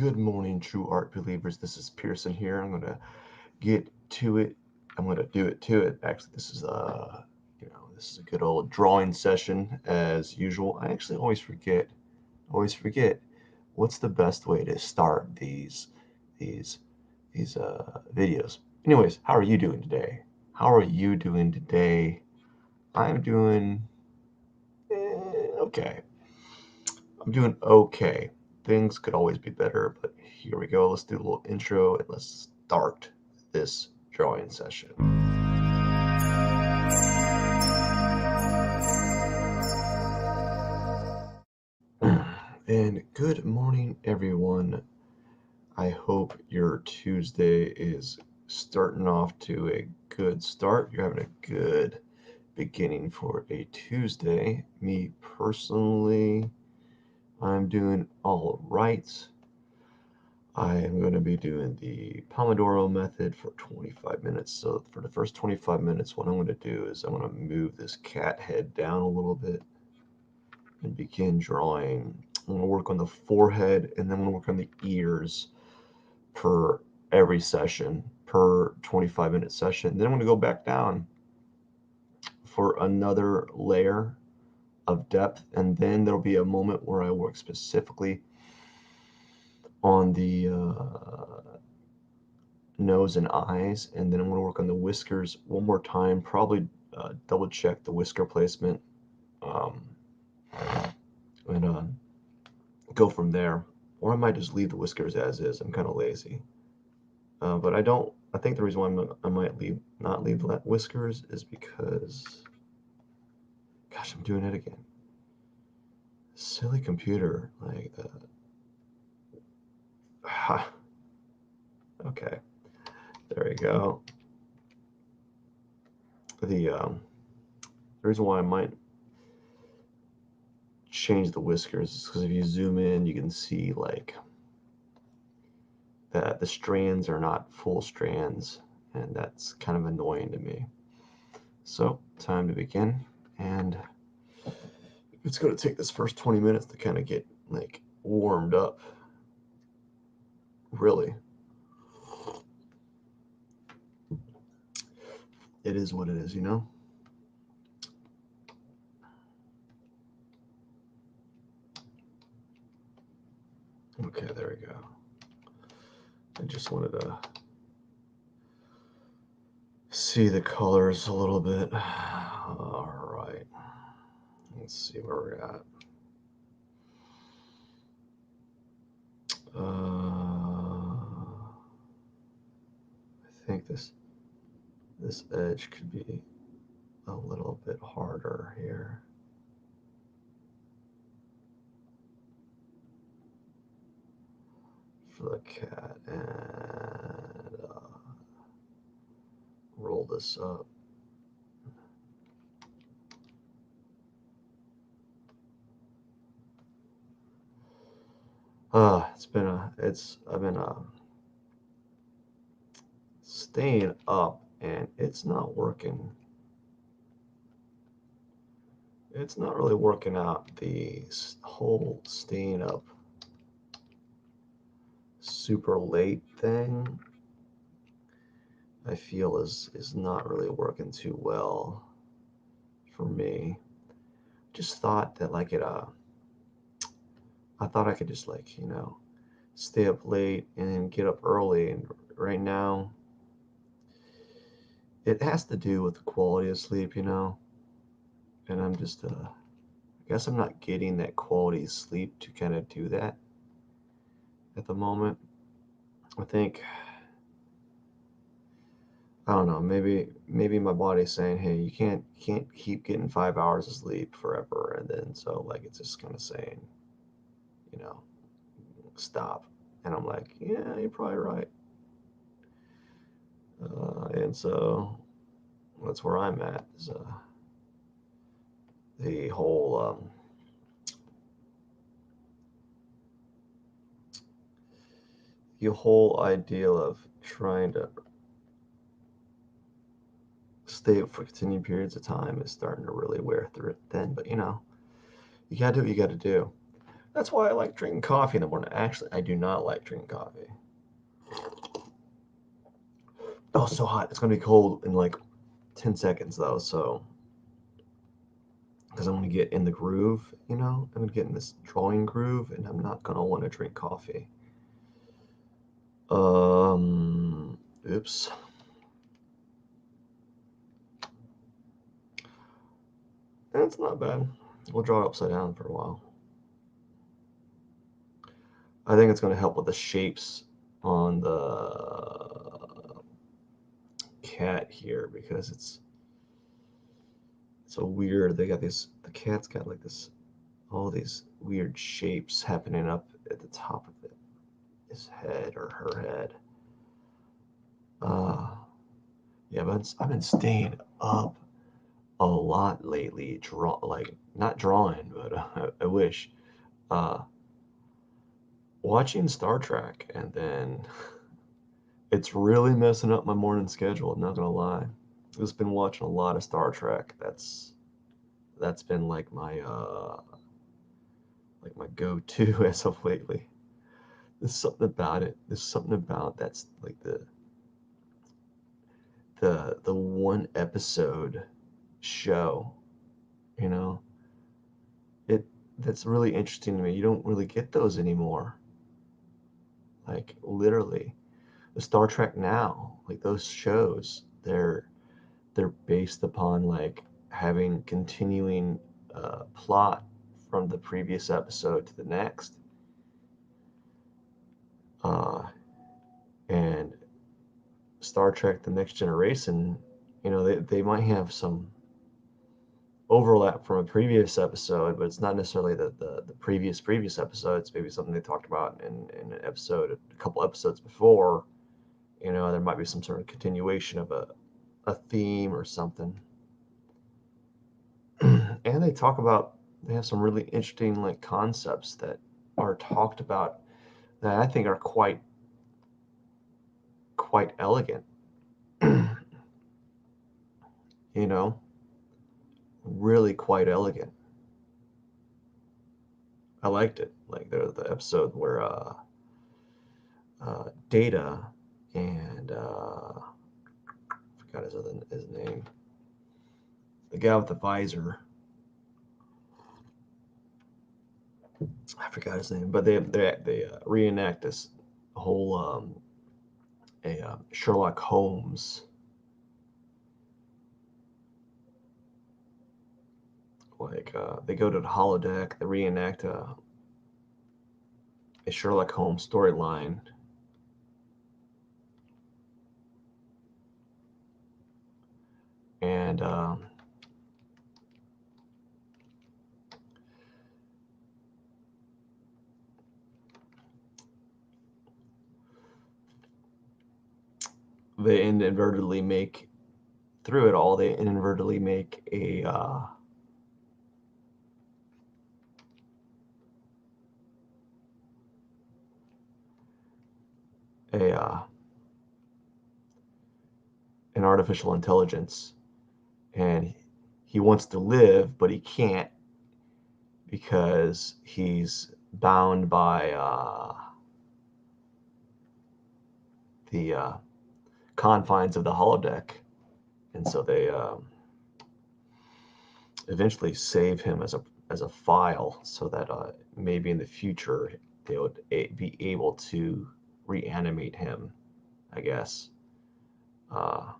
Good morning, true art believers. This is Pearson here. I'm gonna get to it. I'm gonna do it to it. Actually, this is a good old drawing session as usual. I actually always forget what's the best way to start these videos. Anyways, how are you doing today? How are you doing today? I'm doing okay. I'm doing okay. Things could always be better, but here we go. Let's do a little intro and let's start this drawing session. And good morning, everyone. I hope your Tuesday is starting off to a good start. You're having a good beginning for a Tuesday. Me personally, I'm doing all right. I am going to be doing the Pomodoro method for 25 minutes. So for the first 25 minutes, what I'm going to do is I'm going to move this cat head down a little bit and begin drawing. I'm going to work on the forehead and then I'm going to work on the ears per every session, per 25-minute session. Then I'm going to go back down for another layer of depth, and then there'll be a moment where I work specifically on the nose and eyes, and then I'm going to work on the whiskers one more time, probably double check the whisker placement, um, and go from there. Or I might just leave the whiskers as is. I'm kind of lazy. But I think the reason why I might not leave whiskers is because, gosh, I'm doing it again. Silly computer. Okay, there we go. The reason why I might change the whiskers is because if you zoom in, you can see that the strands are not full strands, and that's kind of annoying to me. So, time to begin, and it's going to take this first 20 minutes to kind of get warmed up. Really, it is what it is, you know. Okay, there we go. I just wanted to see the colors a little bit. All right, let's see where we're at. I think this edge could be a little bit harder here. For the cat, and roll this up. I've been staying up, and it's not working. It's not really working out. The whole staying up super late thing, I feel is not really working too well for me. Just thought that I thought I could just stay up late and get up early, and right now it has to do with the quality of sleep, and I'm just I guess I'm not getting that quality sleep to kind of do that at the moment. I think, I don't know, maybe my body's saying, hey, you can't keep getting 5 hours of sleep forever, and then so it's just kind of saying, you know stop. And I'm like, yeah, you're probably right. And so that's where I'm at, is the whole idea of trying to stay up for continued periods of time is starting to really wear through it thin. But you gotta do what you gotta do. That's why I like drinking coffee in the morning. Actually, I do not like drinking coffee. Oh, it's so hot. It's going to be cold in like 10 seconds, though. So, because I'm going to get in the groove, I'm going to get in this drawing groove, and I'm not going to want to drink coffee. Oops. It's not bad. We'll draw it upside down for a while. I think it's going to help with the shapes on the cat here because it's so weird. They got these, the cat's got like this, all these weird shapes happening up at the top of it, his head or her head. Uh, yeah, but I've been staying up a lot lately, like not drawing, but I wish. Uh, Watching Star Trek, and then it's really messing up my morning schedule. I'm not gonna lie. I've just been watching a lot of Star Trek. That's been like my go-to as of lately. There's something about it. There's something about that's like the one episode show, you know. It That's really interesting to me. You don't really get those anymore. Like literally, the Star Trek now, like those shows, they're based upon like having continuing plot from the previous episode to the next, uh, and Star Trek: The Next Generation, they might have some overlap from a previous episode, but it's not necessarily the previous episodes. Maybe something they talked about in an episode, a couple episodes before. There might be some sort of continuation of a theme or something. And they have some really interesting like concepts that are talked about that I think are quite elegant. you know, Really quite elegant. I liked it. Like the episode where Data and I forgot his name, the guy with the visor. I forgot his name, but they reenact this whole a Sherlock Holmes, like they go to the holodeck, they reenact a Sherlock Holmes storyline, and they inadvertently make through it all. They inadvertently make a an artificial intelligence, and he wants to live, but he can't because he's bound by the confines of the holodeck, and so they eventually save him as a file, so that maybe in the future they would be able to reanimate him, I guess. Uh,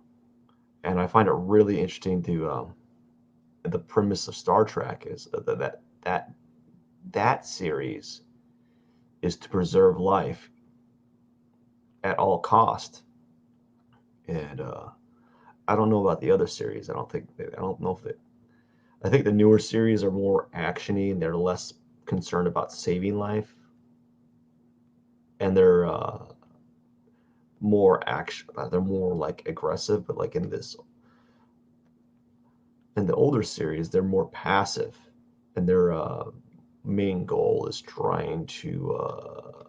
and I find it really interesting to the premise of Star Trek is that series is to preserve life at all cost. And I don't know about the other series. I don't know if it. I think the newer series are more actiony and they're less concerned about saving life, and they're more action. They're more like aggressive, but like in the older series, they're more passive, and their main goal is trying to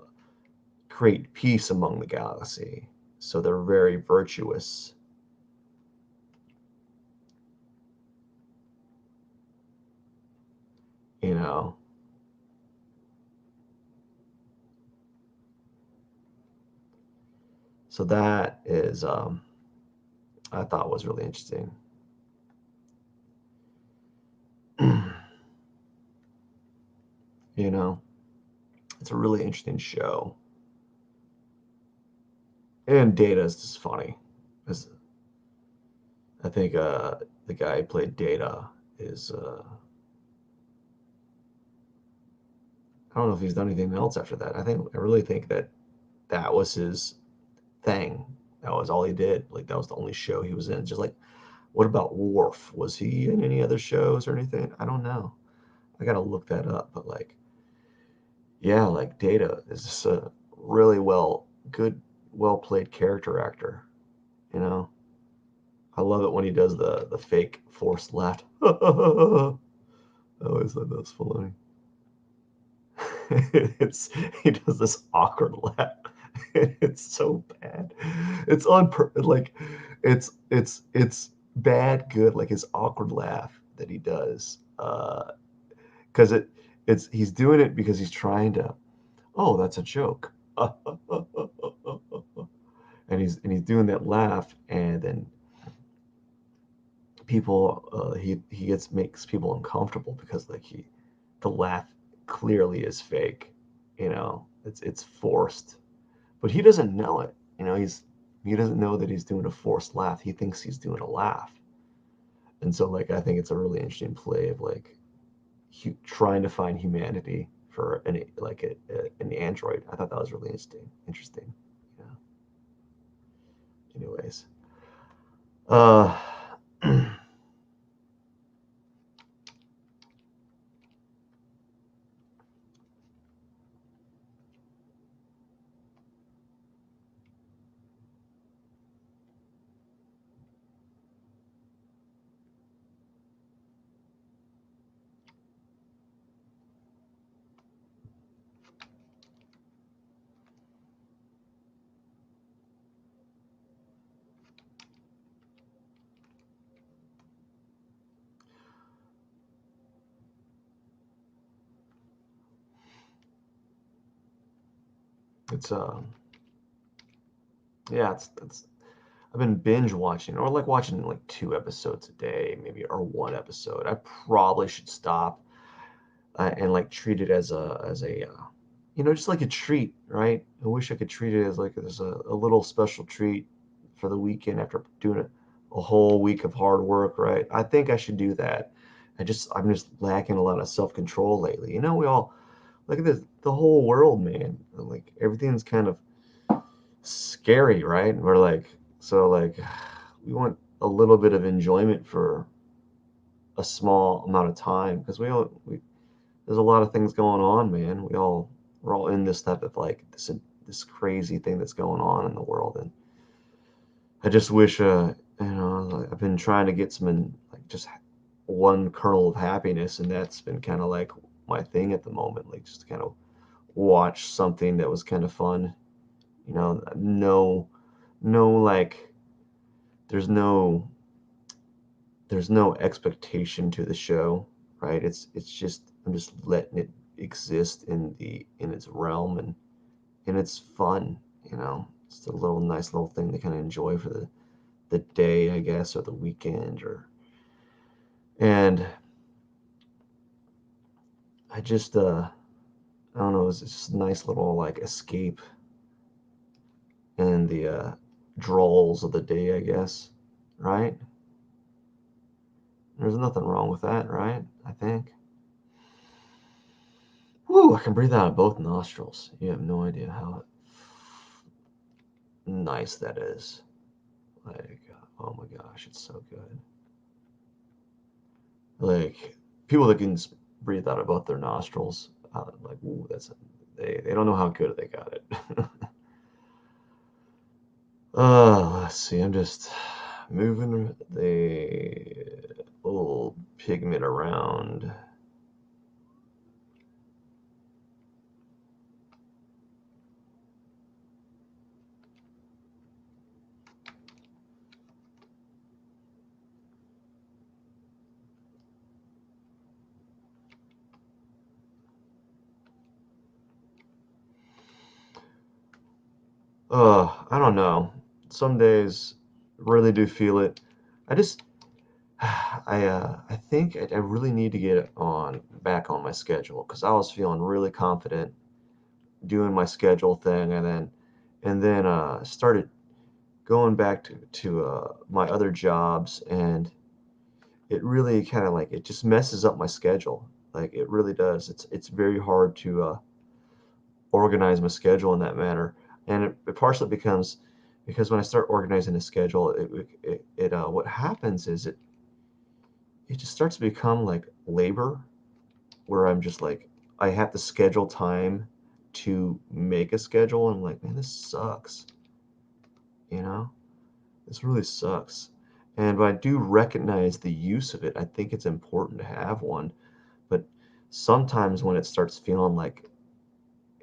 create peace among the galaxy. So they're very virtuous. You know, So that is, I thought was really interesting. You know, it's a really interesting show. And Data is just funny. 'Cause I think the guy who played Data is, I don't know if he's done anything else after that. I really think that that was his thing. That was all he did. Like, that was the only show he was in. Just like, what about Worf? Was he in any other shows or anything? I don't know. I gotta look that up. But like, yeah, like Data is just a really well played character actor. You know, I love it when he does the fake forced laugh. I always thought that was funny. it's he does this awkward laugh. It's so bad. It's like it's bad good, like his awkward laugh that he does. Because it's he's doing it because he's trying to, oh, that's a joke. And he's doing that laugh, and then people he gets makes people uncomfortable because like the laugh clearly is fake. It's forced, but he doesn't know it. He doesn't know that he's doing a forced laugh. He thinks he's doing a laugh. And so like I think it's a really interesting play of like trying to find humanity for an android. I thought that was really interesting. Yeah. Anyways, uh it's yeah, it's I've been binge watching, or like watching like 2 episodes a day, maybe, or 1 episode. I probably should stop and like treat it as a just like a treat, right? I wish I could treat it as a little special treat for the weekend after doing a whole week of hard work, right? I think I should do that. I'm just lacking a lot of self control lately. We all look at this, the whole world, man. Like everything's kind of scary, right? We're like, so like, we want a little bit of enjoyment for a small amount of time because there's a lot of things going on, man. We're all in this type of like this crazy thing that's going on in the world, and I just wish, like, I've been trying to get like just one kernel of happiness, and that's been kind of like my thing at the moment, like just kind of watch something that was kind of fun. No, no, like there's no there's no expectation to the show, right? It's just I'm just letting it exist in its realm, and it's fun. It's a little nice little thing to kind of enjoy for the day, I guess, or the weekend, and I just I don't know, it's just a nice little like escape in the drolls of the day, I guess, right? There's nothing wrong with that, right? I think. Woo, I can breathe out of both nostrils. You have no idea how nice that is. Like, oh my gosh, it's so good. Like, people that can breathe out of both their nostrils, like, ooh, they don't know how good they got it. Let's see, I'm just moving the little pigment around. I don't know. Some days really do feel it. I just I think I really need to get it on back on my schedule because I was feeling really confident doing my schedule thing, and then started going back to my other jobs, and it really kind of like it just messes up my schedule. Like it really does. It's very hard to organize my schedule in that manner, and it partially becomes because when I start organizing a schedule, what happens is it just starts to become like labor, where I'm just like I have to schedule time to make a schedule. And I'm like, man, this sucks. You know, this really sucks. And but I do recognize the use of it. I think it's important to have one, but sometimes when it starts feeling like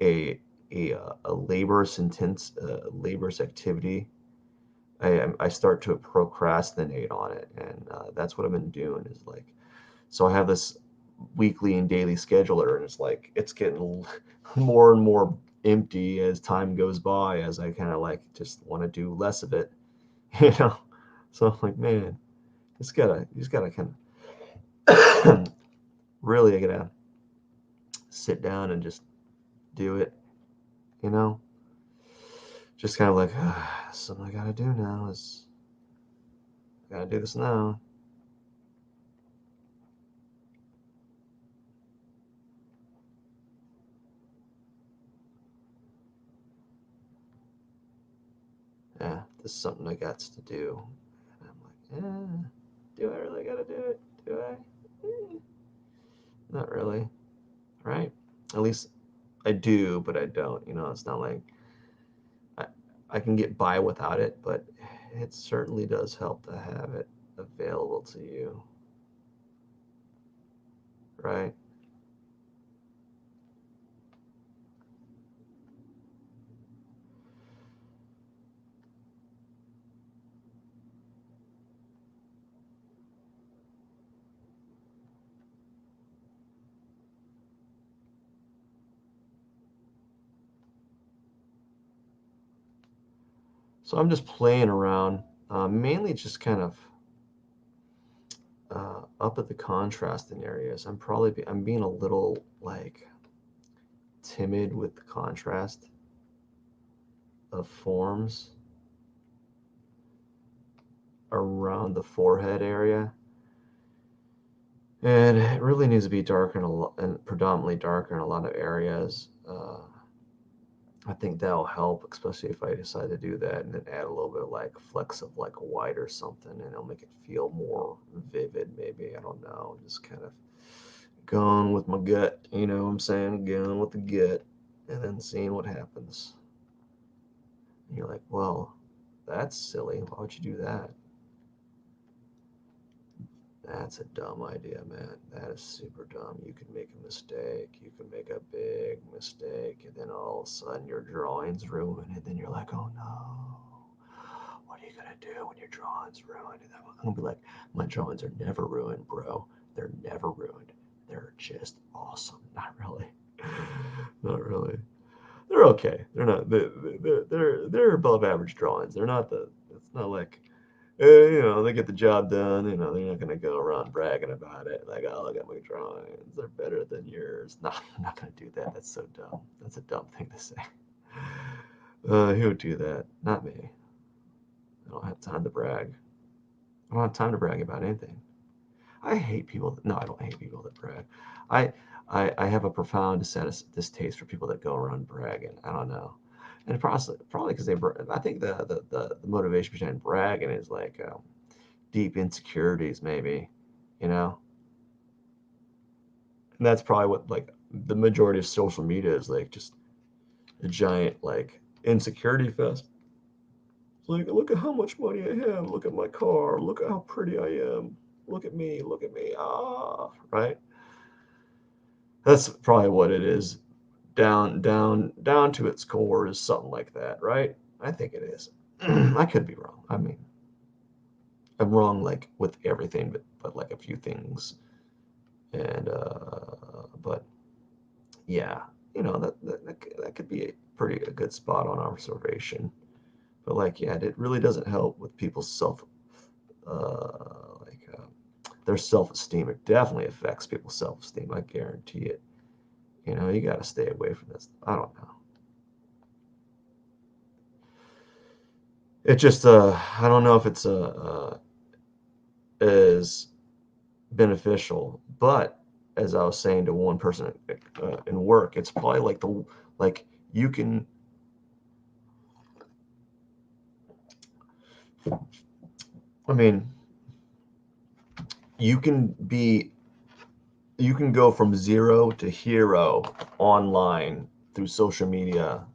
a a laborious activity, I start to procrastinate on it, and that's what I've been doing. Is like, so I have this weekly and daily scheduler, and it's like it's getting more and more empty as time goes by, as I kind of like just want to do less of it, you know. So I'm like, man, you just gotta kind of really, I gotta sit down and just do it, you know. Just kind of like, something I gotta do now is I gotta do this now. Yeah, this is something I got to do. And I'm like, do I really gotta do it? Do I? Eh, not really, right? At least I do, but I don't. You know, it's not like I, I can get by without it, but it certainly does help to have it available to you, right? So I'm just playing around, mainly just kind of up at the contrasting areas. I'm being a little like timid with the contrast of forms around the forehead area. And it really needs to be darker in a lot, and predominantly darker in a lot of areas. I think that'll help, especially if I decide to do that and then add a little bit of like flecks of like white or something, and it'll make it feel more vivid. Maybe, I don't know. Just kind of going with my gut. You know what I'm saying? Going with the gut, and then seeing what happens. And you're like, well, that's silly. Why would you do that? That's a dumb idea, man. That is super dumb. You can make a mistake. You can make a big mistake, and then all of a sudden your drawing's ruined, and then you're like, oh no. What are you gonna do when your drawing's ruined? And I'm gonna be like, my drawings are never ruined, bro. They're never ruined. They're just awesome. Not really. Not really. They're okay. They're not. They're above average drawings. They're not the. It's not like you know, they get the job done. You know, they're not going to go around bragging about it. Like, oh, look at my drawings. They're better than yours. No, I'm not going to do that. That's so dumb. That's a dumb thing to say. Who would do that? Not me. I don't have time to brag. I don't have time to brag about anything. I hate people. No, I don't hate people that brag. I, I have a profound distaste for people that go around bragging. I don't know. And probably because I think the motivation behind bragging is like, deep insecurities, maybe, you know. And that's probably what like the majority of social media is, like just a giant like insecurity fest. It's like, look at how much money I have, look at my car, look at how pretty I am, look at me, right. That's probably what it is. Down to its core is something like that, right? I think it is. I could be wrong. I mean, I'm wrong like with everything, but like a few things. And but yeah, you know, that could be a good spot on observation. But like, yeah, it really doesn't help with people's their self-esteem. It definitely affects people's self-esteem. I guarantee it. You know, you got to stay away from this. I don't know. It just, I don't know if it's as beneficial, but as I was saying to one person in work, it's probably like like you can, I mean, you can be, you can go from zero to hero online through social media,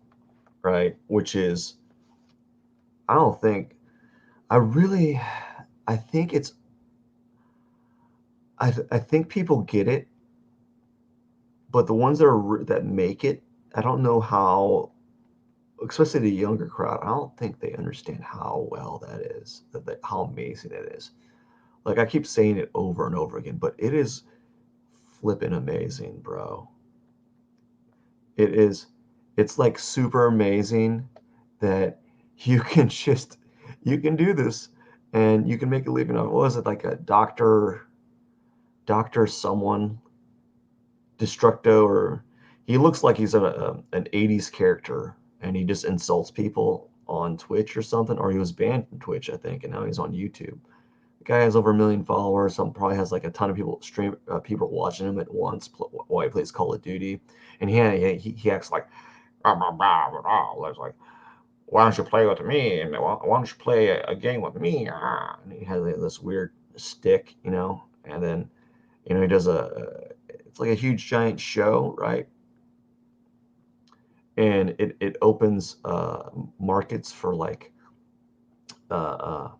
right? Which is, I don't think, I really, I think it's, I think people get it, but the ones that that make it, I don't know how, especially the younger crowd, I don't think they understand how well that is, how amazing it is. Like I keep saying it over and over again, but it is flipping amazing, bro. It is, it's like super amazing that you can just, you can do this and you can make a living off, what was it, like a doctor someone, Destructo, or he looks like he's an 80s character and he just insults people on Twitch or something, or he was banned from Twitch, I think, and now he's on YouTube. The guy has over 1 million followers. Some probably has like a ton of people watching him at once while he plays Call of Duty, and he acts like, blah, blah, blah, blah, blah. It's like, why don't you play with me? And why don't you play a game with me? Ah. And he has like, this weird stick, you know, and then he does it's like a huge giant show, right? And it opens markets for uh, uh,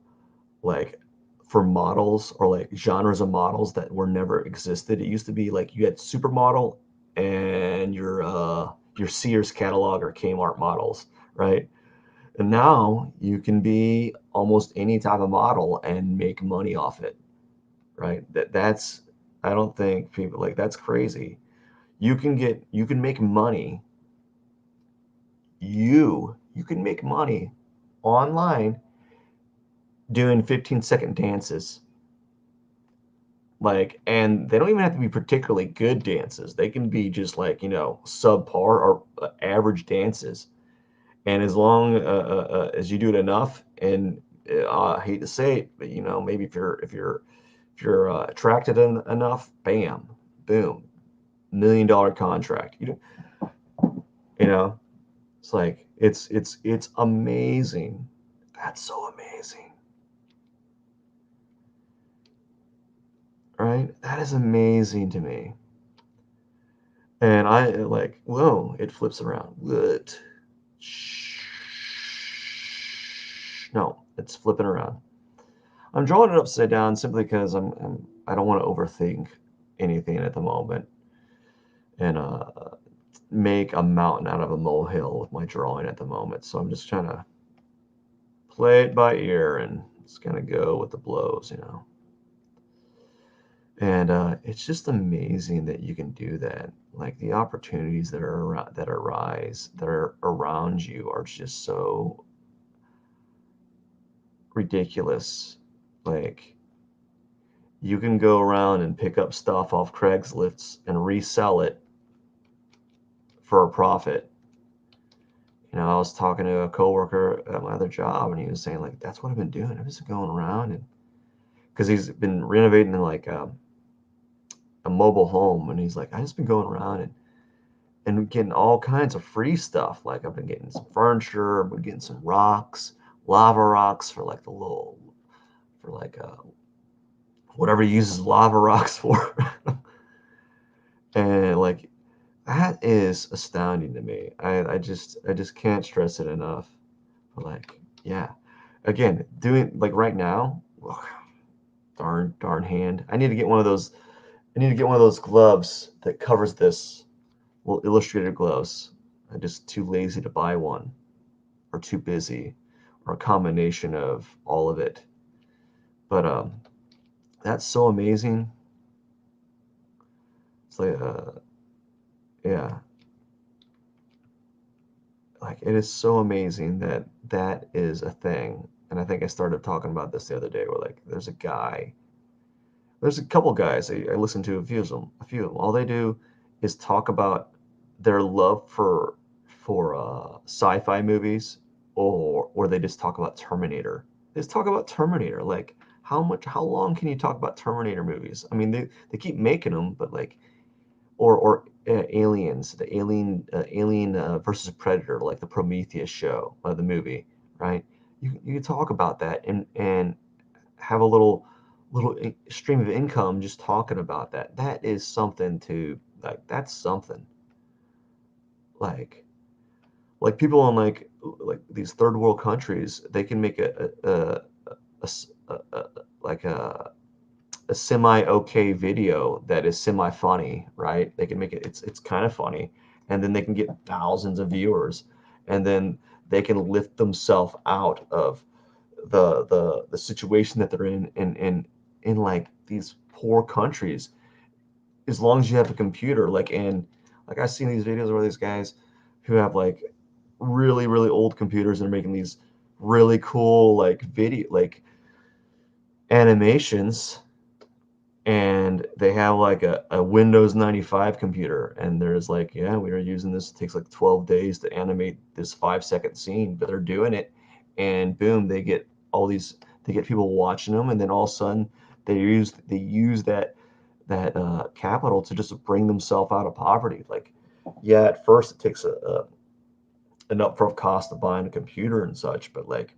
like for models or like genres of models that were never existed. It used to be like you had supermodel and your Sears catalog or Kmart models, right? And now you can be almost any type of model and make money off it, right? That's, I don't think people, like, that's crazy. You can make money. You can make money online doing 15-second dances. Like, and they don't even have to be particularly good dances. They can be just like, subpar or average dances. And as long as you do it enough, and I hate to say it, but maybe if you're attracted enough, bam, boom, $1 million contract. You know, it's like it's amazing. That's so amazing, right? That is amazing to me. And I like, whoa, it flips around. What? No, it's flipping around. I'm drawing it upside down simply because I don't want to overthink anything at the moment and make a mountain out of a molehill with my drawing at the moment. So I'm just trying to play it by ear and just kind of go with the blows. And it's just amazing that you can do that. Like the opportunities that are around you are just so ridiculous. Like you can go around and pick up stuff off Craigslist and resell it for a profit. I was talking to a coworker at my other job, and he was saying like, "That's what I've been doing. I've just been going around and because he's been renovating like a mobile home, and he's like, I just been going around and getting all kinds of free stuff. Like I've been getting some furniture, I've been getting some rocks, lava rocks for like for like whatever he uses lava rocks for, and like that is astounding to me. I just can't stress it enough. But like, yeah, again, doing like right now, ugh, darn hand. I need to get one of those. I need to get one of those gloves that covers this. Well, illustrated gloves. I'm just too lazy to buy one, or too busy, or a combination of all of it. But that's so amazing. It's like yeah, like it is so amazing that that is a thing. And I think I started talking about this the other day, where like there's a couple guys I listen to a few of them. All they do is talk about their love for sci-fi movies, or they just talk about Terminator. They just talk about Terminator. Like how long can you talk about Terminator movies? I mean, they keep making them, but like Aliens, the Alien versus Predator, like the Prometheus show, the movie, right? You can talk about that and have a little stream of income just talking about that. That is something to like. That's something like people in like these third world countries. They can make a like a semi okay video that is semi funny, right? They can make it. It's kind of funny, and then they can get thousands of viewers, and then they can lift themselves out of the situation that they're in like these poor countries, as long as you have a computer. Like I've seen these videos where these guys who have like really old computers and are making these really cool like video like animations, and they have like a Windows 95 computer, and there's like, yeah, we were using this. It takes like 12 days to animate this 5-second scene, but they're doing it, and boom, they get people watching them, and then all of a sudden they use that capital to just bring themselves out of poverty. Like, yeah, at first it takes an upfront cost of buying a computer and such, but like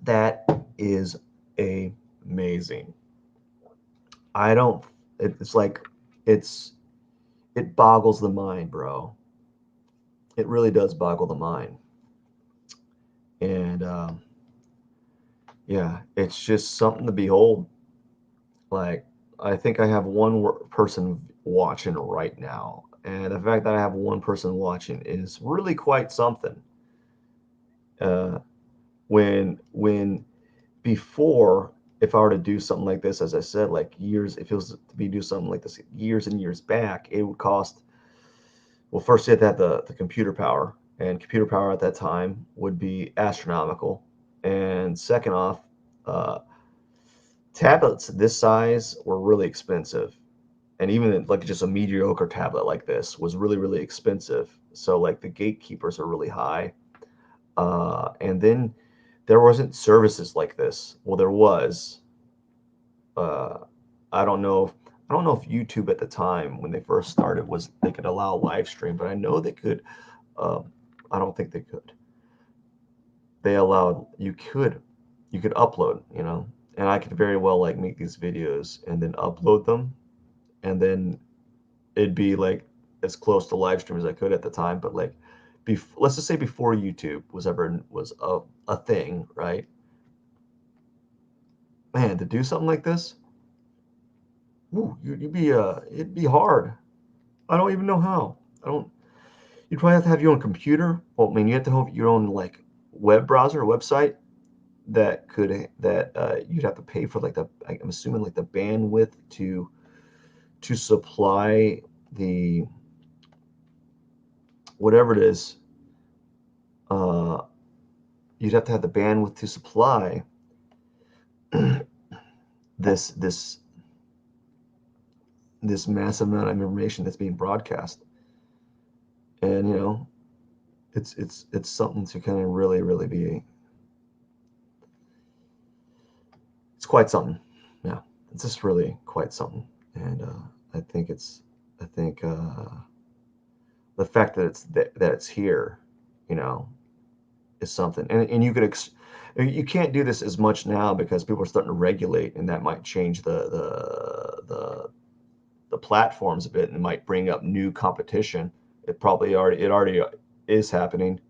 that is amazing. I don't. It's like it's it boggles the mind, bro. It really does boggle the mind, and yeah, it's just something to behold. Like I think I have one person watching right now, and the fact that I have one person watching is really quite something. Uh, when before, if I were to do something like this, as I said, like years, if it was to be do something like this years and years back, it would cost. Well, first you have to have the computer power, and computer power at that time would be astronomical. And second off, uh, tablets this size were really expensive, and even like just a mediocre tablet like this was really expensive. So like the gatekeepers are really high, and then there wasn't services like this. Well, there was. Uh, I don't know. I don't know if YouTube at the time when they first started was they could allow live stream, but I know they could. Um, I don't think they could. They allowed you could upload, and I could very well like make these videos and then upload them, and then it'd be like as close to live stream as I could at the time. But like, let's just say before YouTube was a thing, right? Man, to do something like this, ooh, you'd be it'd be hard. I don't even know how. I don't. You'd probably have to have your own computer. Well, I mean, you have to have your own like web browser, website that you'd have to pay for like I'm assuming like the bandwidth to supply the whatever it is. Uh, you'd have to have the bandwidth to supply this this this massive amount of information that's being broadcast, and it's something to kind of really be. It's quite something. Yeah, it's just really quite something, and I think I think the fact that it's here, you know, is something. And you can't do this as much now because people are starting to regulate, and that might change the platforms a bit, and it might bring up new competition. It already is happening,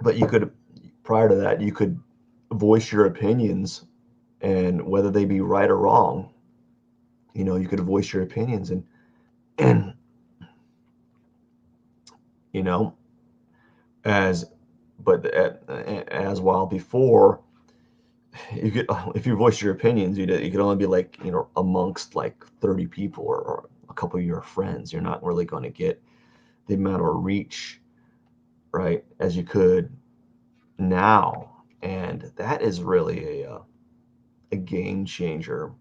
but you could, prior to that, you could voice your opinions, and whether they be right or wrong, you could voice your opinions, and you know as but as while before, you could, if you voice your opinions, you could only be like, amongst like 30 people or a couple of your friends. You're not really going to get the amount of reach, right, as you could now. And that is really a game changer,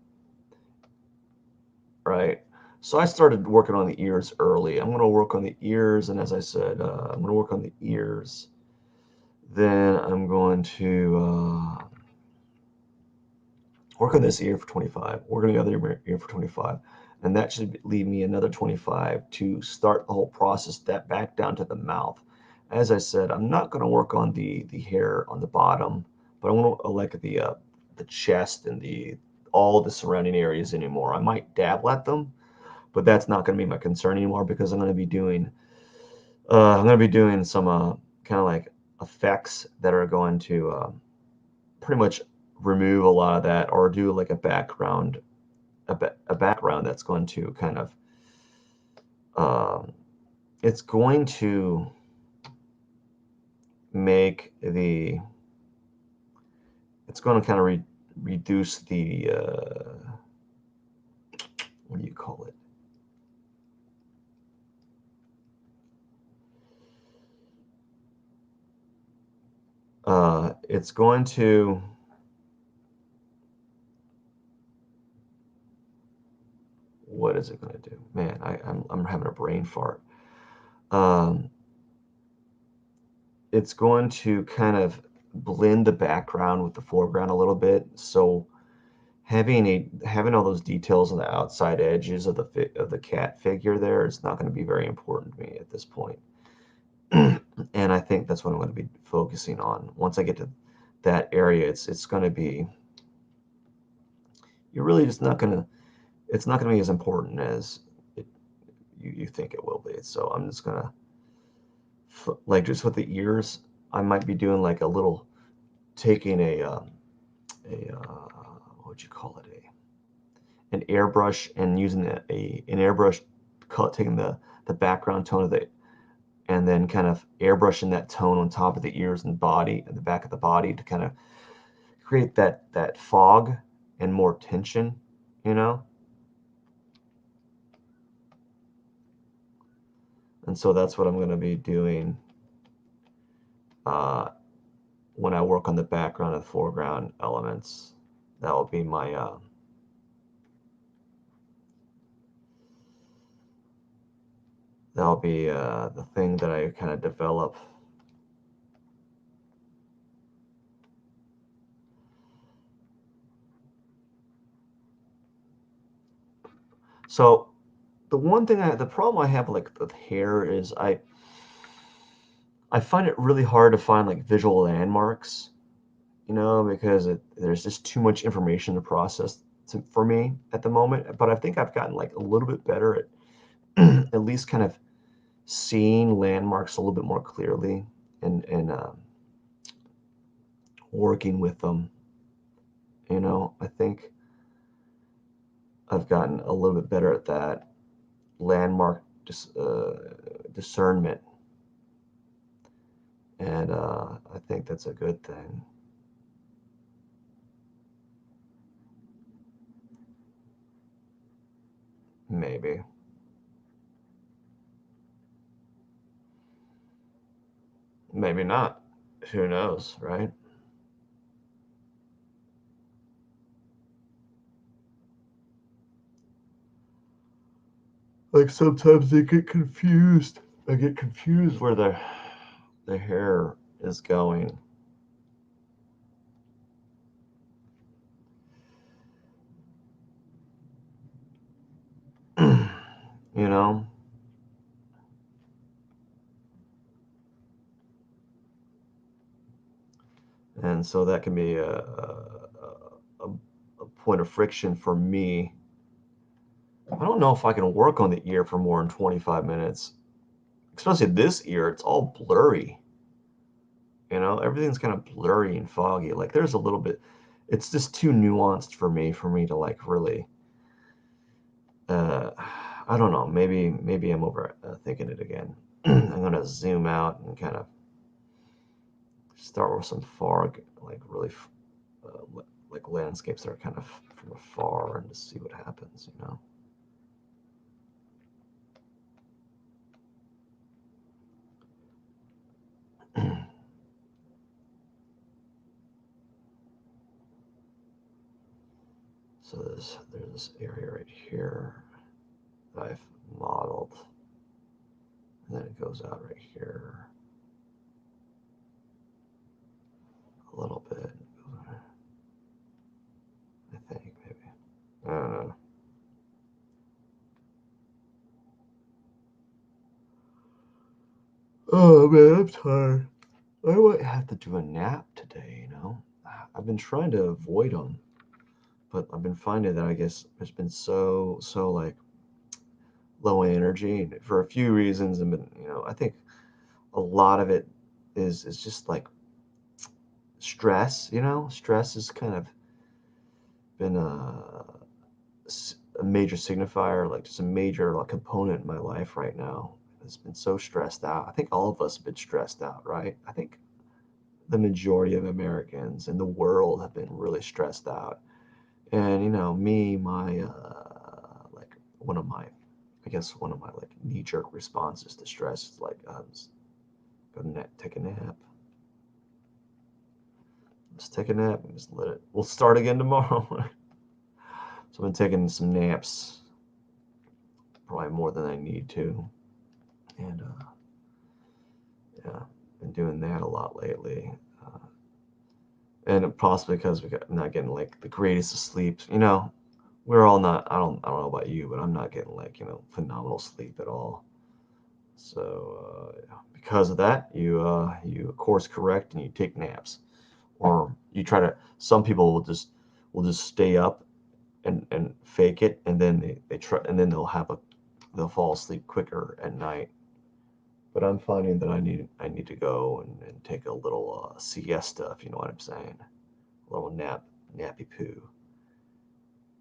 right? So I started working on the ears early. I'm going to work on the ears, and as I said, I'm going to work on the ears. Then I'm going to work on this ear for 25, work on the other ear for 25, and that should leave me another 25 to start the whole process that back down to the mouth. As I said, I'm not going to work on the hair on the bottom, but I want to like the chest and the all the surrounding areas anymore. I might dabble at them, but that's not going to be my concern anymore because I'm going to be doing some kind of like effects that are going to pretty much remove a lot of that, or do like a background that's going to kind of um, it's going to make the it's going to kind of reduce the what do you call it, it's going to what is it going to do, man? I'm having a brain fart. um, it's going to kind of blend the background with the foreground a little bit. So having all those details on the outside edges of the cat figure there is not going to be very important to me at this point. And I think that's what I'm going to be focusing on. Once I get to that area, it's going to be you're really just not going to it's not going to be as important as you think it will be. So I'm just going to like just with the ears, I might be doing like a little taking a what would you call it, an airbrush, and using an airbrush, taking the background tone of the, and then kind of airbrushing that tone on top of the ears and body and the back of the body to kind of create that fog and more tension, you know. And so that's what I'm going to be doing uh, when I work on the background and foreground elements. That will be my that'll be the thing that I kind of develop. So the problem I have like with hair is I find it really hard to find like visual landmarks, because there's just too much information to process for me at the moment. But I think I've gotten like a little bit better at at least kind of seeing landmarks a little bit more clearly, and working with them. I think I've gotten a little bit better at that landmark discernment, and I think that's a good thing. Maybe. Maybe not. Who knows, right? Like sometimes they get confused. I get confused where the hair is going. you know? And so that can be a point of friction for me. I don't know if I can work on the ear for more than 25 minutes. Especially this ear, it's all blurry. Everything's kind of blurry and foggy. Like there's a little bit, it's just too nuanced for me to like really, uh, I don't know, maybe I'm over thinking it again. I'm gonna zoom out and kind of start with some fog, like really. like landscapes that are kind of from afar and to see what happens, you know. So there's this area right here that I've modeled, and then it goes out right here a little bit. I think maybe. I don't know. Oh man, I'm tired. I might have to do a nap today, you know. I've been trying to avoid them, but I've been finding that I guess it's been so like low energy for a few reasons, and been, you know, I think a lot of it is just like stress, you know. Stress has kind of been a major signifier, like just a major like component in my life right now. It's been so stressed out. I think all of us have been stressed out, right? I think the majority of Americans in the world have been really stressed out. And you know, me, my like one of my, I guess one of my like knee-jerk responses to stress is like, just go to take a nap. Just take a nap and just let it. We'll start again tomorrow. So I've been taking some naps, probably more than I need to, and yeah, been doing that a lot lately. Uh, and possibly because we got not getting like the greatest of sleeps. You know, we're all not. I don't know about you, but I'm not getting like, you know, phenomenal sleep at all. So because of that, you course correct and you take naps, or you try to. Some people will just stay up and fake it, and then they try, and then they'll fall asleep quicker at night. But I'm finding that I need to go and take a little siesta, if you know what I'm saying, a little nappy poo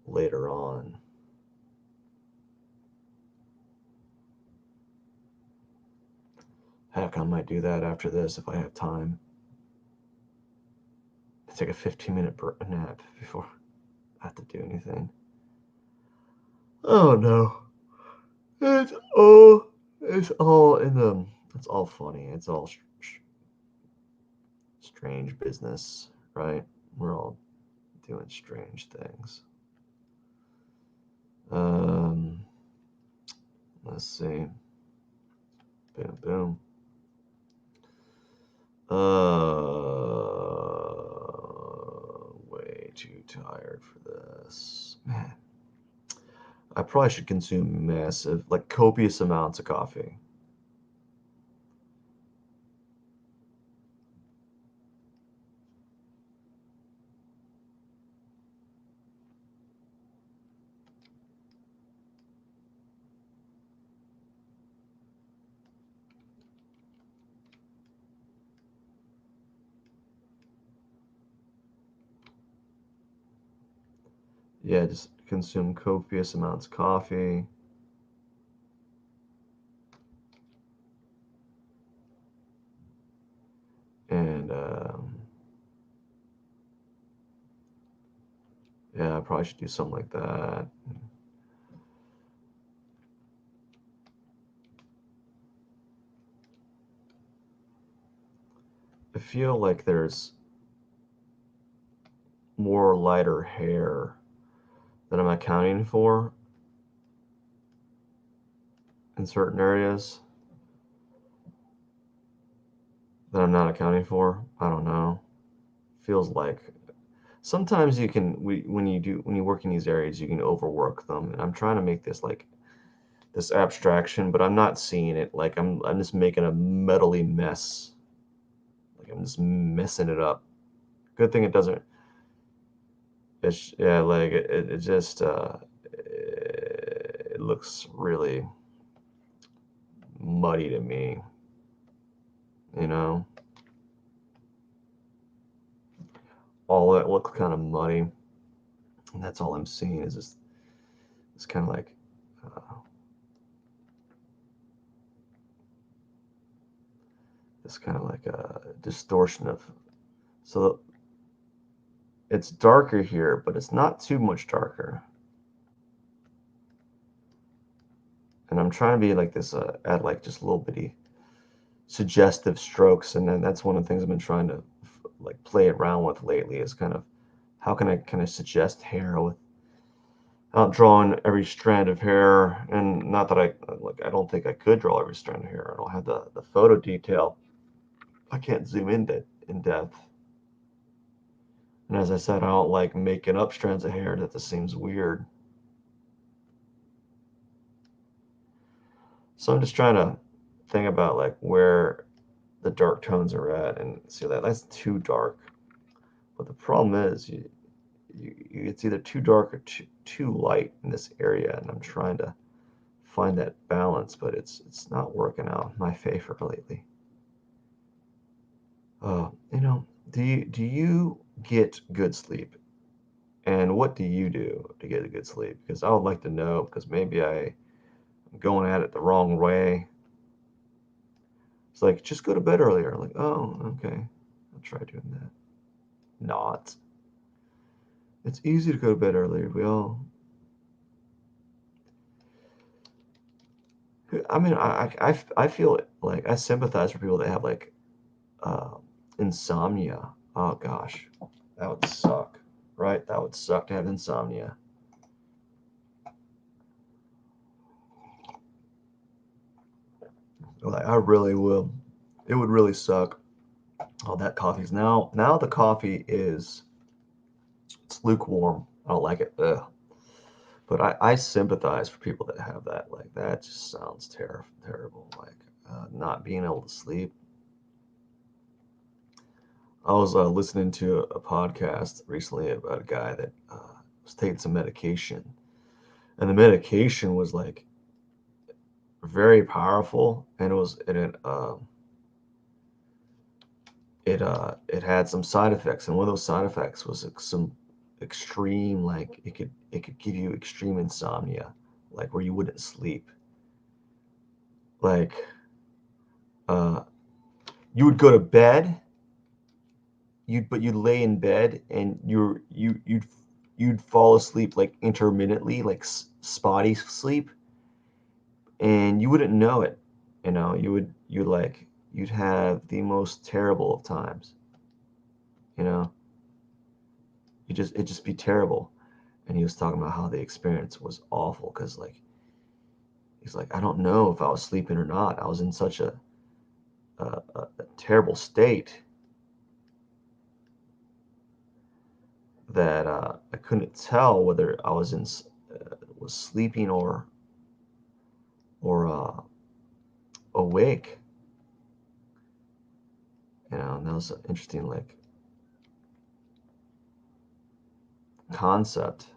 later on. Heck, I might do that after this if I have time. Take a 15-minute nap before I have to do anything. Oh no, it's all it's all in the it's all funny. It's all strange business, right? We're all doing strange things. Um, let's see. Boom, boom. Way too tired for this. Man, I probably should consume massive, like copious amounts of coffee. Yeah, just consume copious amounts of coffee. And yeah, I probably should do something like that. I feel like there's more lighter hair that I'm accounting for in certain areas that I'm not accounting for. I don't know. Feels like sometimes when you work in these areas, you can overwork them. And I'm trying to make this like this abstraction, but I'm not seeing it. Like I'm just making a metally mess. Like I'm just messing it up. Good thing it doesn't. It's yeah, like it just it looks really muddy to me. You know, all it looks kind of muddy, and that's all I'm seeing is this. It's kind of like uh, this kind of like a distortion of. So it's darker here, but it's not too much darker. And I'm trying to be like this, add like just little bitty suggestive strokes, and then that's one of the things I've been trying to like play around with lately is kind of how can I kind of suggest hair without drawing every strand of hair. And not that I don't think I could draw every strand of hair. I don't have the photo detail. I can't zoom in depth. And as I said, I don't like making up strands of hair. That just seems weird. So I'm just trying to think about like where the dark tones are at, and see that that's too dark. But the problem is it's either too dark or too light in this area, and I'm trying to find that balance, but it's not working out in my favor lately. You know, do you get good sleep? And what do you do to get a good sleep? Because I would like to know, because maybe I'm going at it the wrong way. It's like, just go to bed earlier. Like, oh, okay. I'll try doing that. Not. It's easy to go to bed earlier. I mean, I feel like I sympathize for people that have like uh, insomnia. Oh gosh, that would suck, right? That would suck to have insomnia. Like I really will. It would really suck. Oh, that coffee's now the coffee is it's lukewarm. I don't like it. Ugh. But I sympathize for people that have that. Like that just sounds terrible. Like not being able to sleep. I was listening to a podcast recently about a guy that was taking some medication, and the medication was like very powerful, and it had some side effects, and one of those side effects was like some extreme, like it could give you extreme insomnia, like where you wouldn't sleep, like uh, you would go to bed, you'd lay in bed and you'd fall asleep like intermittently, like spotty sleep, and you wouldn't know it. You know, you'd have the most terrible of times. You know, it'd just be terrible. And he was talking about how the experience was awful because like he's like, I don't know if I was sleeping or not. I was in such a terrible state that I couldn't tell whether I was sleeping or awake. You know, and that was an interesting like concept.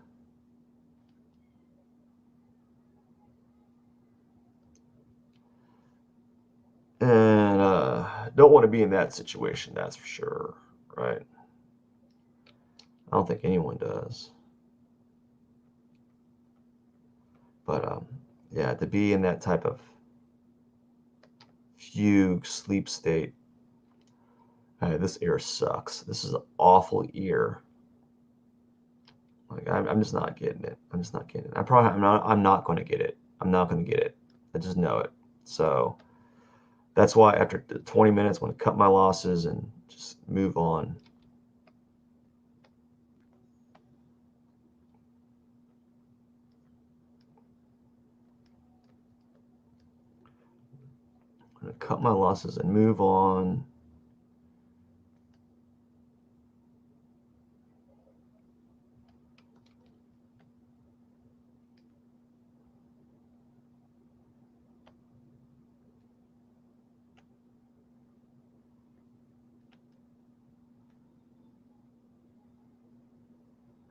And don't want to be in that situation, that's for sure, right? I don't think anyone does. But yeah, to be in that type of fugue sleep state, this ear sucks. This is an awful ear. Like I'm just not getting it. I'm just not getting it. I'm not going to get it. I'm not going to get it. I just know it. So that's why after 20 minutes, I want to cut my losses and just move on. I'm going to cut my losses and move on.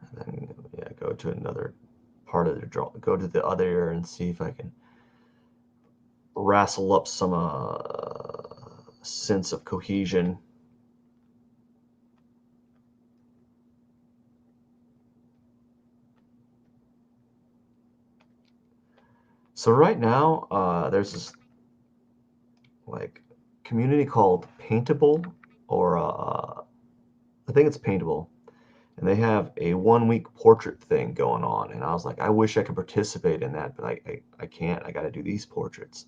And then yeah, go to another part of the draw. Go to the other ear and see if I can wrestle up some sense of cohesion. So right now, there's this like community called Paintable, or I think it's Paintable, and they have a 1 week portrait thing going on. And I was like, I wish I could participate in that, but I can't. I got to do these portraits.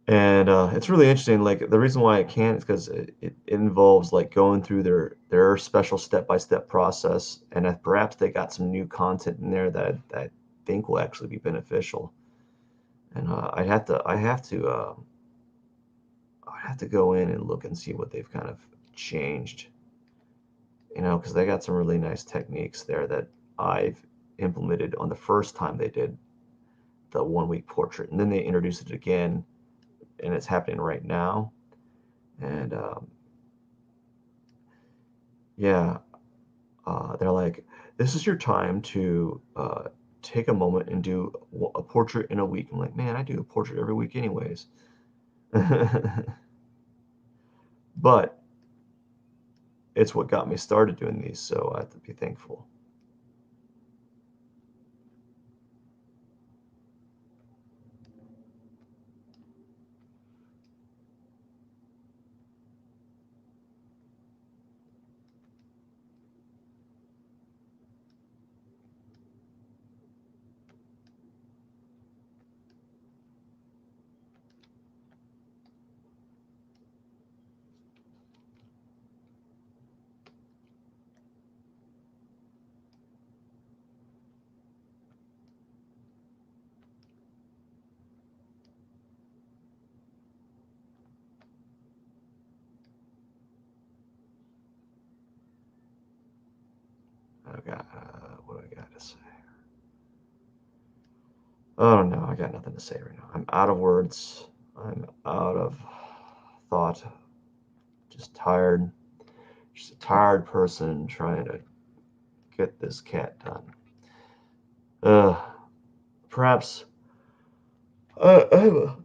And it's really interesting. Like the reason why I can't is because it involves like going through their special step-by-step process, and perhaps they got some new content in there that I think will actually be beneficial. And I have to go in and look and see what they've kind of changed, because they got some really nice techniques there that I've implemented on the first time they did the 1 week portrait, and then they introduced it again, and it's happening right now. And yeah, they're like, this is your time to take a moment and do a portrait in a week. I'm like, man, I do a portrait every week anyways. But it's what got me started doing these, so I have to be thankful. I got, what do I got to say? Oh no, I got nothing to say right now. I'm out of words. I'm out of thought. Just tired. Just a tired person trying to get this cat done. Uh, Perhaps I got a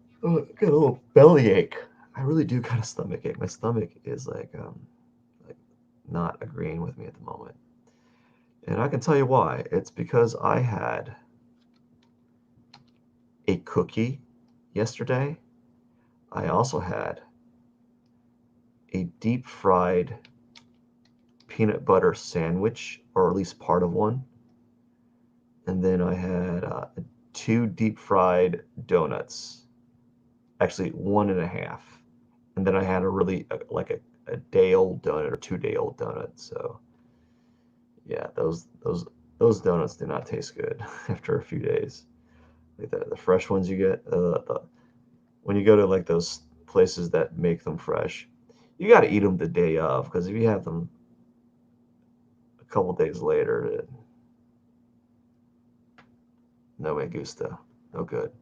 little bellyache. I really do got a stomach ache. My stomach is like not agreeing with me at the moment, and I can tell you why. It's because I had a cookie yesterday. I also had a deep fried peanut butter sandwich, or at least part of one. And then I had two deep fried donuts, actually one and a half. And then I had a really like a day old donut or 2 day old donut. So yeah, those donuts do not taste good after a few days. Like the fresh ones you get, when you go to like those places that make them fresh, you got to eat them the day of, because if you have them a couple days later, no me gusta, no good.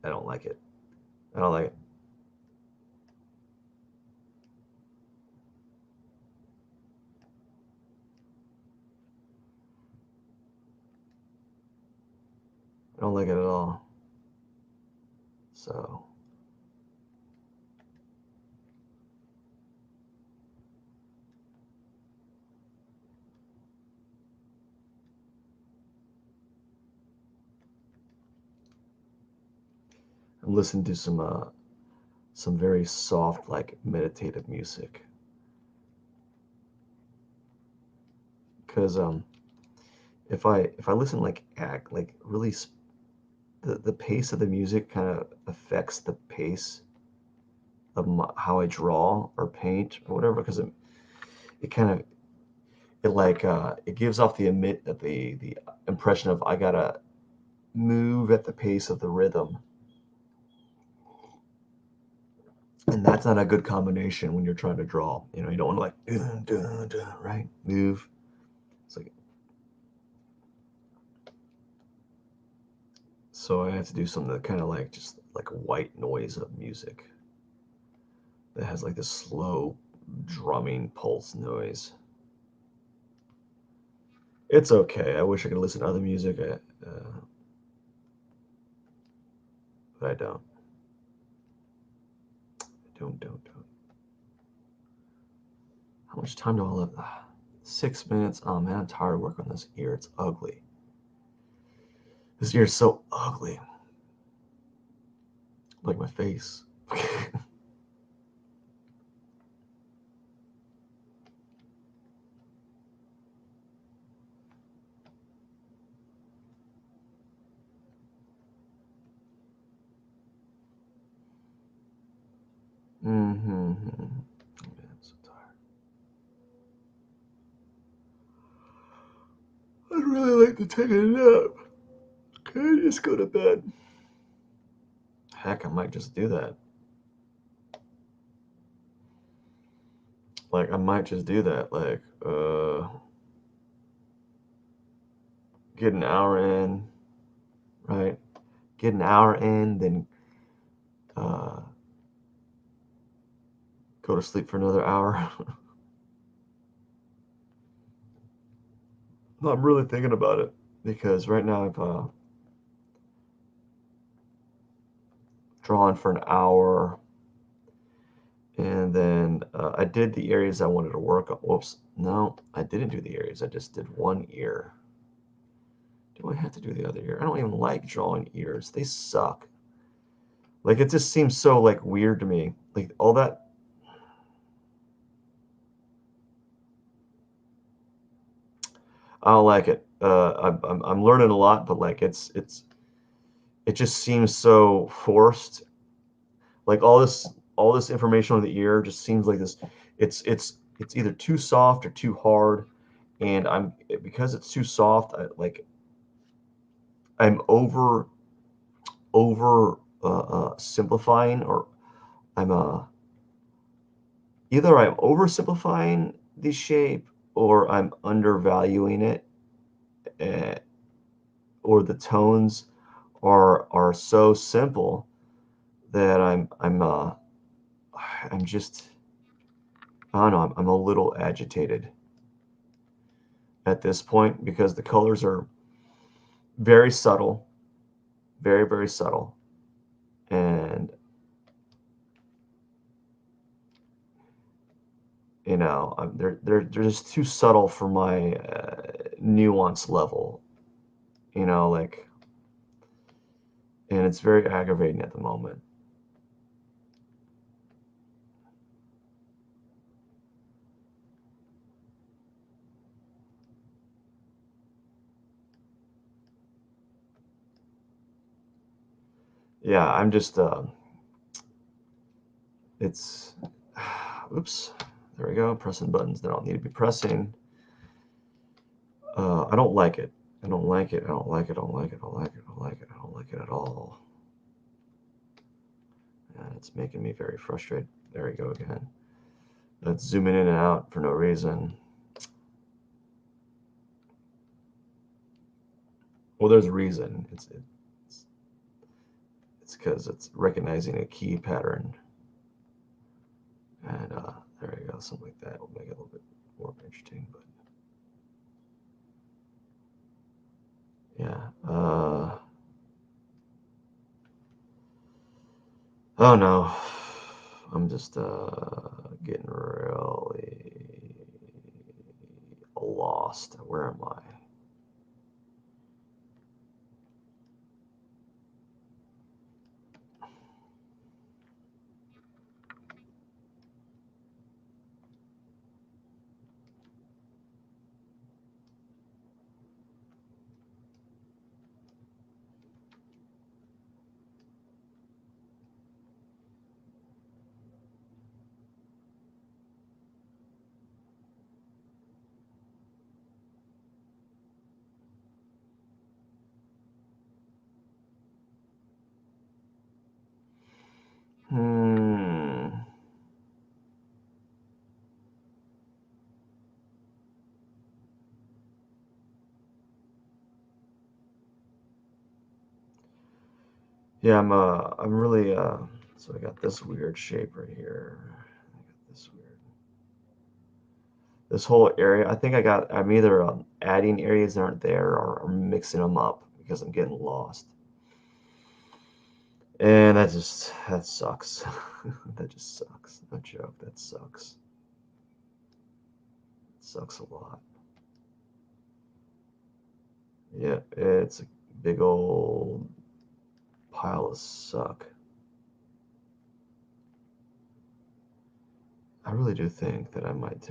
I don't like it. I don't like it. I don't like it at all. So I'm listening to some very soft, like meditative music, because if I listen like act like really the pace of the music kind of affects the pace of how I draw or paint or whatever, because it kind of it gives off the impression of I gotta move at the pace of the rhythm, and that's not a good combination when you're trying to draw. You don't want to like right, move. It's like, so I have to do something that kind of like just like a white noise of music that has like this slow drumming pulse noise. It's okay. I wish I could listen to other music, but I don't. I don't. How much time do I have? 6 minutes. Oh man, I'm tired of working on this ear. It's ugly. This ear is so ugly. Like my face. Man, I'm so tired. I'd really like to take a nap. Can I just go to bed? Heck, I might just do that. Like, I might just do that. Like, get an hour in, right? Get an hour in, then uh, go to sleep for another hour. No, I'm really thinking about it because right now I've drawn for an hour, and then I did the areas I wanted to work on. Whoops, no, I didn't do the areas. I just did one ear. Do I have to do the other ear? I don't even like drawing ears. They suck. Like, it just seems so like weird to me. Like all that. I don't like it. I'm learning a lot, but like it just seems so forced. Like all this information on the ear just seems like this. It's either too soft or too hard, and because it's too soft. I'm over simplifying, or I'm either I'm oversimplifying the shape or I'm undervaluing it, uh, or the tones are so simple that I'm just, I don't know, I'm a little agitated at this point because the colors are very subtle, very, very subtle, and they're just too subtle for my nuance level, like, and it's very aggravating at the moment. Yeah, I'm just it's oops, there we go, pressing buttons that I don't need to be pressing. I don't like it. I don't like it. I don't like it. I don't like it. I don't like it. I don't like it. I don't like it at all. And it's making me very frustrated. There we go again. That's zooming in and out for no reason. Well, there's a reason. It's because it's recognizing a key pattern. And there we go. Something like that will make it a little bit more interesting. But yeah. Oh no. I'm just getting really lost. Where am I? Hmm. Yeah, I'm really so I got this weird shape right here. I got this whole area. I think I'm either adding areas that aren't there, or mixing them up because I'm getting lost. And that sucks. That just sucks. No joke, that sucks. It sucks a lot. Yeah, it's a big old pile of suck. I really do think that I might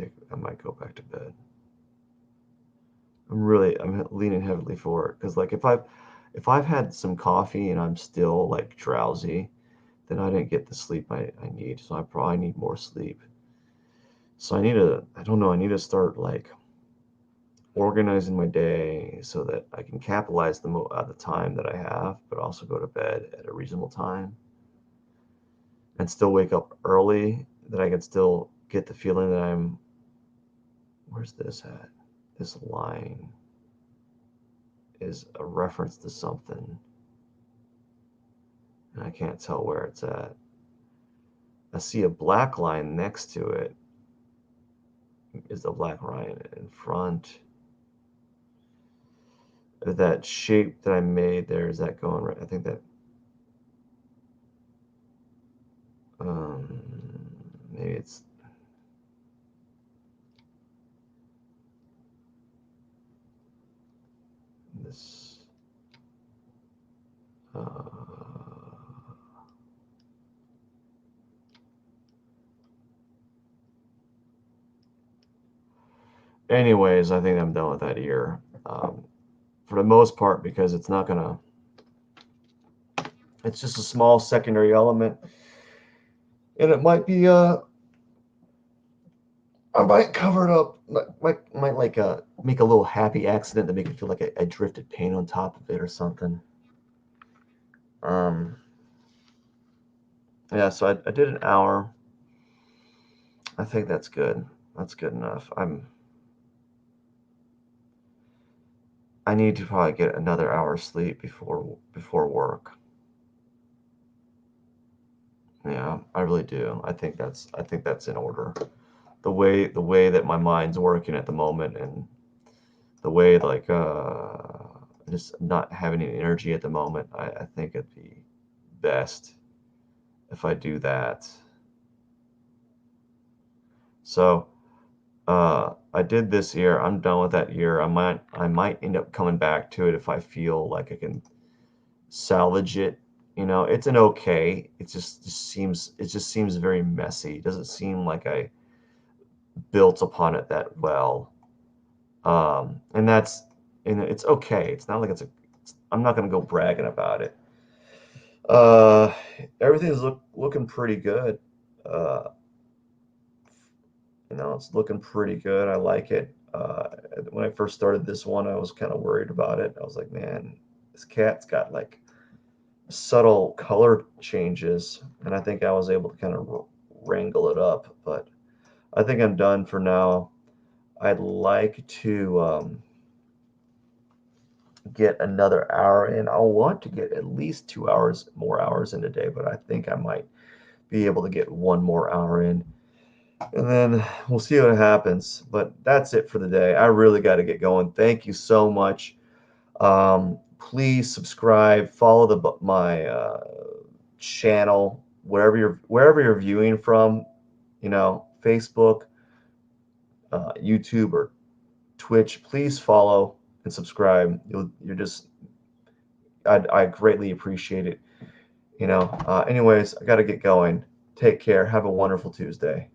go back to bed. I'm leaning heavily for it because, like, if I've had some coffee and I'm still like drowsy, then I didn't get the sleep I need. So I probably need more sleep. So I need to, I don't know, I need to start like organizing my day so that I can capitalize the time that I have, but also go to bed at a reasonable time and still wake up early, that I can still get the feeling that where's this at? This line is a reference to something, and I can't tell where it's at. I see a black line next to it. Is the black line in front? That shape that I made there, is that going right? I think that maybe it's this. Anyways, I think I'm done with that ear for the most part, because it's not gonna. It's just a small secondary element, and it might be I might cover it up. Might like make a little happy accident to make it feel like I drifted paint on top of it or something. Yeah. So I did an hour. I think that's good. That's good enough. I need to probably get another hour sleep before work. Yeah, I really do. I think that's in order. The way that my mind's working at the moment, and the way like just not having any energy at the moment, I think it'd be best if I do that. So I did this year. I'm done with that year. I might end up coming back to it if I feel like I can salvage it. It's an okay. It just seems very messy. It doesn't seem like I built upon it that well. And it's okay. It's not like I'm not gonna go bragging about it. Uh, Everything's looking pretty good. Uh, it's looking pretty good. I like it. When I first started this one, I was kind of worried about it. I was like, man, this cat's got like subtle color changes, and I think I was able to kind of wrangle it up. But I think I'm done for now. I'd like to get another hour in. I'll want to get at least 2 hours more hours in a day, but I think I might be able to get one more hour in, and then we'll see what happens. But that's it for the day. I really got to get going. Thank you so much. Please subscribe, follow my channel wherever you're viewing from. Facebook, YouTube, or Twitch. Please follow and subscribe. I greatly appreciate it. Anyways, I got to get going. Take care. Have a wonderful Tuesday.